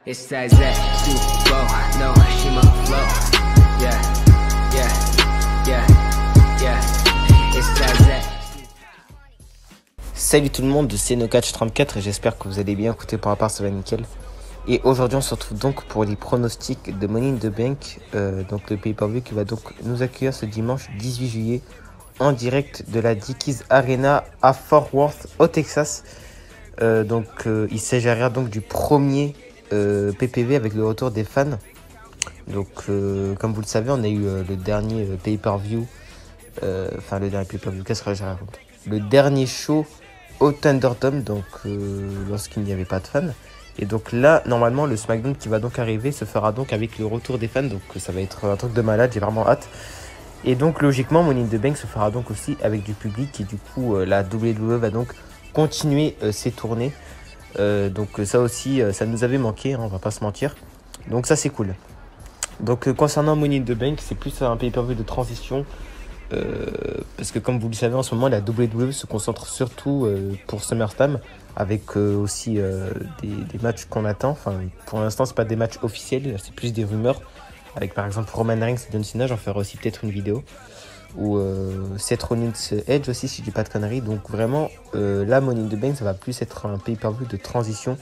It's that Zach Super no Shima flow. Yeah, yeah, yeah, yeah. It's that Zach. Salut tout le monde, c'est NoCatch34 et j'espère que vous allez bien. Écoutez, par rapport ça va nickel. Et aujourd'hui on se retrouve donc pour les pronostics de Money in the Bank, donc le pay-per-view qui va donc nous accueillir ce dimanche 18 juillet en direct de la Dickies Arena à Fort Worth au Texas. Il s'agira donc du premier PPV avec le retour des fans. Donc comme vous le savez, on a eu le dernier pay-per-view, qu'est-ce que je raconte, le dernier show au Thunderdome, donc lorsqu'il n'y avait pas de fans. Et donc là, normalement, le SmackDown qui va donc arriver se fera donc avec le retour des fans, donc ça va être un truc de malade, j'ai vraiment hâte. Et donc logiquement, Money in the Bank se fera donc aussi avec du public, et du coup la WWE va donc continuer ses tournées. Donc ça aussi, ça nous avait manqué, hein, on va pas se mentir. Donc ça c'est cool. Donc concernant Money in the Bank, c'est plus un pay-per-view de transition. Parce que comme vous le savez, en ce moment la WWE se concentre surtout pour SummerSlam, avec aussi des matchs qu'on attend. Enfin, pour l'instant c'est pas des matchs officiels, c'est plus des rumeurs, avec par exemple Roman Reigns et John Cena. J'en ferai aussi peut-être une vidéo, ou Seth Rollins Edge aussi, si je dis pas de conneries. Donc vraiment la Money in the Bank, ça va plus être un pay-per-view de transition,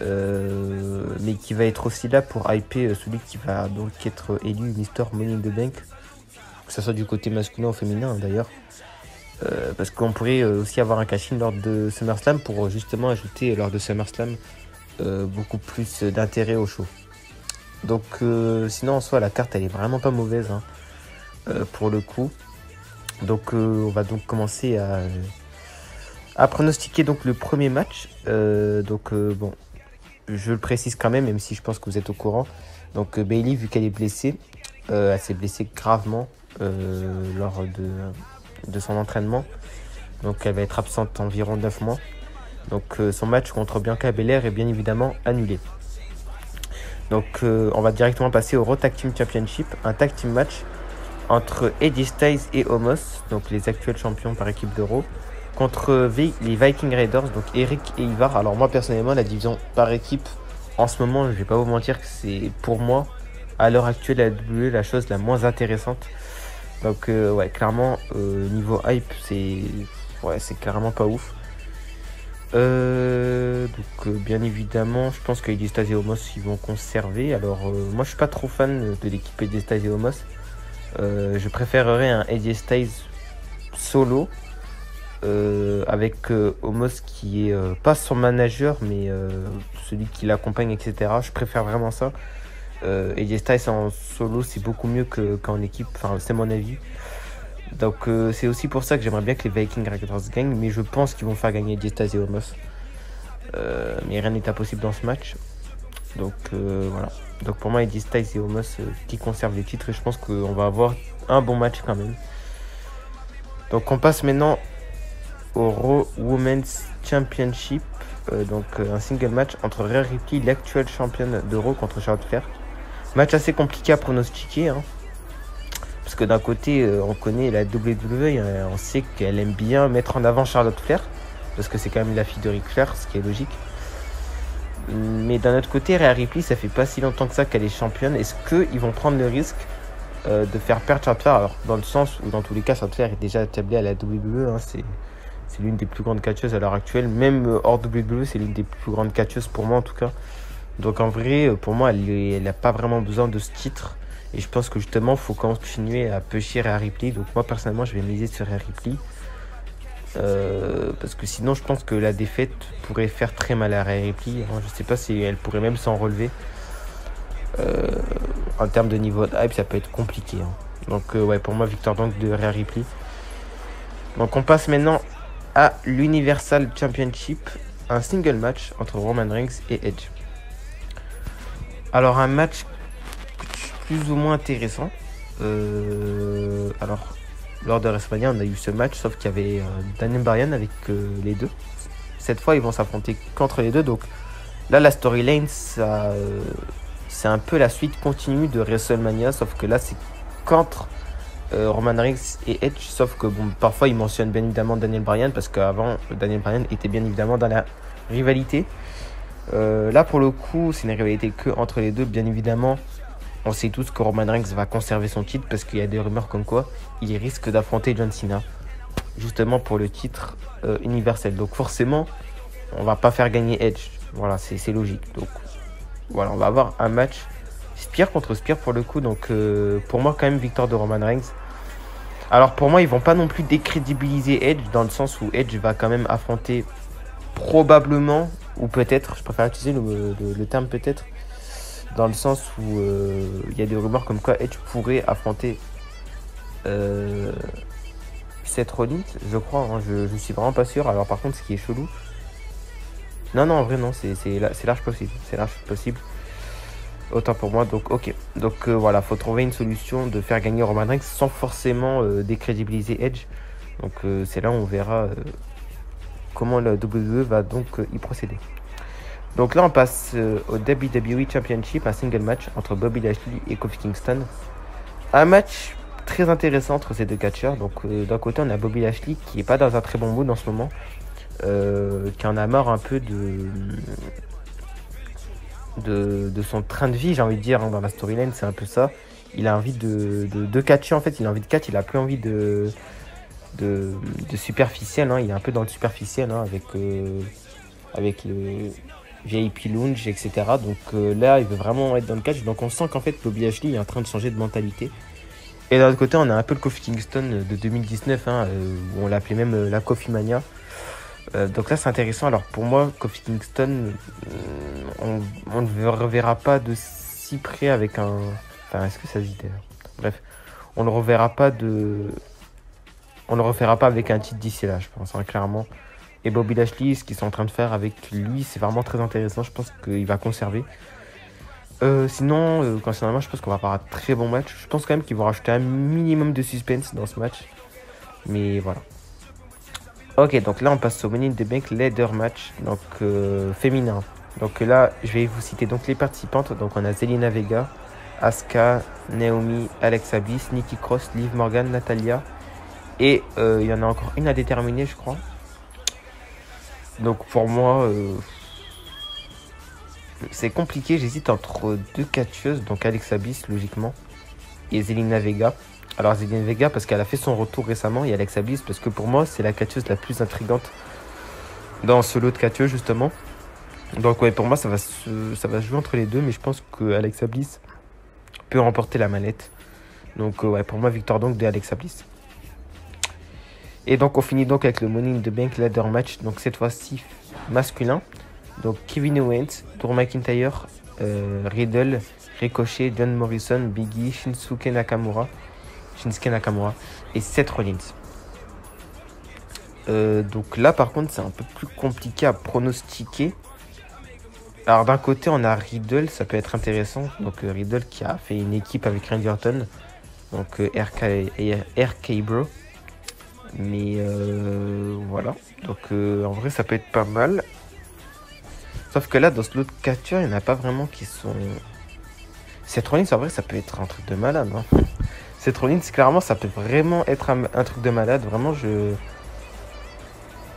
mais qui va être aussi là pour hyper celui qui va donc être élu Mister Money in the Bank, que ce soit du côté masculin ou féminin, hein, d'ailleurs. Parce qu'on pourrait aussi avoir un cash-in lors de SummerSlam pour justement ajouter lors de SummerSlam beaucoup plus d'intérêt au show. Donc sinon en soi la carte elle est vraiment pas mauvaise, hein, pour le coup. Donc on va donc commencer à pronostiquer donc le premier match. Bon, je le précise quand même si je pense que vous êtes au courant. Donc Bayley, vu qu'elle est blessée, elle s'est blessée gravement lors de son entraînement. Donc elle va être absente environ 9 mois. Donc son match contre Bianca Belair est bien évidemment annulé. Donc on va directement passer au Raw Tag Team Championship, un tag team match entre AJ Styles et Omos, donc les actuels champions par équipe de Raw, contre les Viking Raiders, donc Eric et Ivar. Alors moi personnellement, la division par équipe en ce moment, je vais pas vous mentir que c'est pour moi à l'heure actuelle la WWE la chose la moins intéressante. Donc ouais, clairement niveau hype c'est clairement pas ouf. Bien évidemment, je pense que AJ Styles et Omos ils vont conserver. Alors moi je suis pas trop fan de l'équipe AJ Styles et Omos. Je préférerais un AJ Styles solo avec Omos qui est pas son manager mais celui qui l'accompagne, etc. Je préfère vraiment ça. AJ Styles en solo c'est beaucoup mieux qu'en équipe, enfin c'est mon avis. Donc c'est aussi pour ça que j'aimerais bien que les Viking Raiders gagnent, mais je pense qu'ils vont faire gagner AJ Styles et Omos. Mais rien n'est impossible dans ce match. Donc voilà. Donc pour moi AJ Styles et Omos qui conservent les titres, et je pense qu'on va avoir un bon match quand même. Donc on passe maintenant au Raw Women's Championship. Un single match entre Rhea Ripley, l'actuelle championne de Raw, contre Charlotte Flair. Match assez compliqué à pronostiquer, hein. Parce que d'un côté, on connaît la WWE, on sait qu'elle aime bien mettre en avant Charlotte Flair, parce que c'est quand même la fille de Ric Flair, ce qui est logique. Mais d'un autre côté, Rhea Ripley, ça fait pas si longtemps que ça qu'elle est championne. Est-ce qu'ils vont prendre le risque de faire perdre Charlotte Flair? Alors, dans le sens où, dans tous les cas, Charlotte Flair est déjà établie à la WWE, hein, c'est l'une des plus grandes catcheuses à l'heure actuelle. Même hors WWE, c'est l'une des plus grandes catcheuses pour moi, en tout cas. Donc, en vrai, pour moi, elle n'a pas vraiment besoin de ce titre. Et je pense que justement, il faut continuer à pusher Rhea Ripley. Donc, moi, personnellement, je vais miser sur Rhea Ripley. Parce que sinon, je pense que la défaite pourrait faire très mal à Rhea Ripley. Hein. Je sais pas si elle pourrait même s'en relever. En termes de niveau de hype, ça peut être compliqué. Hein. Donc, ouais, pour moi, victoire donc de Rhea Ripley. Donc, on passe maintenant à l'Universal Championship, un single match entre Roman Reigns et Edge. Alors un match plus ou moins intéressant. Alors lors de WrestleMania on a eu ce match, sauf qu'il y avait Daniel Bryan avec les deux. Cette fois ils vont s'affronter qu'entre les deux. Donc là la storyline c'est un peu la suite continue de WrestleMania, sauf que là c'est qu'entre Roman Reigns et Edge, sauf que bon, parfois ils mentionnent bien évidemment Daniel Bryan, parce qu'avant Daniel Bryan était bien évidemment dans la rivalité. Là, pour le coup, c'est une rivalité que entre les deux. Bien évidemment, on sait tous que Roman Reigns va conserver son titre parce qu'il y a des rumeurs comme quoi il risque d'affronter John Cena, justement pour le titre universel. Donc forcément, on va pas faire gagner Edge. Voilà, c'est logique. Donc voilà, on va avoir un match Spear contre Spear pour le coup. Donc pour moi, quand même, victoire de Roman Reigns. Alors pour moi, ils vont pas non plus décrédibiliser Edge dans le sens où Edge va quand même affronter probablement, ou peut-être, je préfère utiliser le terme peut-être, dans le sens où il y a des rumeurs comme quoi Edge pourrait affronter Seth Rollins, je crois, hein, je suis vraiment pas sûr. Alors par contre, ce qui est chelou, non, en vrai non, c'est large possible, c'est large possible. Autant pour moi, donc ok. Donc voilà, faut trouver une solution de faire gagner Roman Reigns sans forcément décrédibiliser Edge. Donc c'est là où on verra comment la WWE va donc y procéder. Donc là on passe au WWE Championship, un single match entre Bobby Lashley et Kofi Kingston. Un match très intéressant entre ces deux catcheurs. Donc d'un côté on a Bobby Lashley qui est pas dans un très bon mood en ce moment, qui en a marre un peu de son train de vie, j'ai envie de dire, hein, dans la storyline, c'est un peu ça. Il a envie de catcher, en fait, il a envie de catch, il a plus envie de superficiel, hein. Il est un peu dans le superficiel, hein, avec le VIP Lounge, etc. Donc là, il veut vraiment être dans le catch. Donc on sent qu'en fait, Bobby Lashley est en train de changer de mentalité. Et d'un autre côté, on a un peu le Kofi Kingston de 2019, hein, où on l'appelait même la Kofi Mania. Donc là c'est intéressant. Alors pour moi, Kofi Kingston, on ne le reverra pas de si près avec un... Enfin, est-ce que ça se dit d'ailleurs? Bref, on ne le reverra pas avec un titre d'ici là, je pense, hein, clairement. Et Bobby Lashley, ce qu'ils sont en train de faire avec lui, c'est vraiment très intéressant. Je pense qu'il va conserver. Sinon, concernant moi, je pense qu'on va avoir un très bon match. Je pense quand même qu'ils vont rajouter un minimum de suspense dans ce match. Mais voilà. Ok, donc là on passe au Money in the Bank Ladder Match, donc féminin. Donc là je vais vous citer donc les participantes. Donc on a Zelina Vega, Asuka, Naomi, Alexa Bliss, Nikki Cross, Liv Morgan, Natalia. Et il y en a encore une à déterminer, je crois. Donc pour moi, c'est compliqué, j'hésite entre deux catcheuses, donc Alexa Bliss logiquement, et Zelina Vega. Alors Zelina Vega parce qu'elle a fait son retour récemment, et Alexa Bliss parce que pour moi c'est la catcheuse la plus intrigante dans ce lot de catcheuses justement. Donc ouais, pour moi ça va se jouer entre les deux, mais je pense que Alexa Bliss peut remporter la manette. Donc ouais, pour moi victoire donc de Alexa Bliss. Et donc on finit donc avec le Money in the Bank Ladder Match, donc cette fois-ci masculin. Donc Kevin Owens, Drew McIntyre, Riddle, Ricochet, John Morrison, Big E, Shinsuke Nakamura et Seth Rollins. Donc là par contre c'est un peu plus compliqué à pronostiquer. Alors d'un côté on a Riddle, ça peut être intéressant. Donc Riddle qui a fait une équipe avec Randy Orton, donc RK Bro. Mais voilà, donc en vrai ça peut être pas mal. Sauf que là dans ce lot de catcheurs il n'y en a pas vraiment qui sont... Seth Rollins en vrai ça peut être un truc de malade, hein. Seth Rollins clairement ça peut vraiment être un truc de malade. Vraiment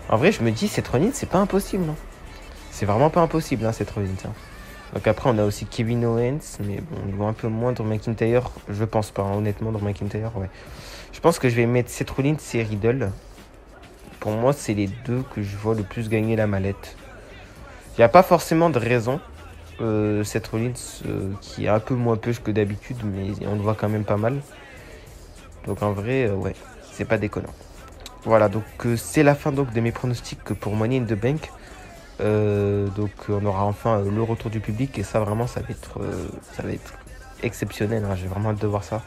en vrai je me dis Seth Rollins c'est pas impossible, hein. C'est vraiment pas impossible, hein, Seth Rollins, hein. Donc après on a aussi Kevin Owens, mais bon on le voit un peu moins. Drew McIntyre je pense pas, hein, honnêtement. Drew McIntyre ouais. Je pense que je vais mettre Seth Rollins et Riddle. Pour moi c'est les deux que je vois le plus gagner la mallette. Il n'y a pas forcément de raison. Seth Rollins qui est un peu moins push que d'habitude, mais on le voit quand même pas mal. Donc en vrai ouais, c'est pas déconnant. Voilà, donc c'est la fin donc de mes pronostics pour Money in the Bank. Donc on aura enfin le retour du public, et ça vraiment ça va être exceptionnel, hein. J'ai vraiment hâte de voir ça.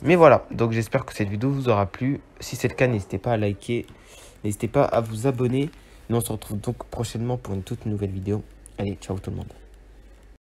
Mais voilà, donc j'espère que cette vidéo vous aura plu. Si c'est le cas, n'hésitez pas à liker, n'hésitez pas à vous abonner. Nous on se retrouve donc prochainement pour une toute nouvelle vidéo. Allez, ciao tout le monde.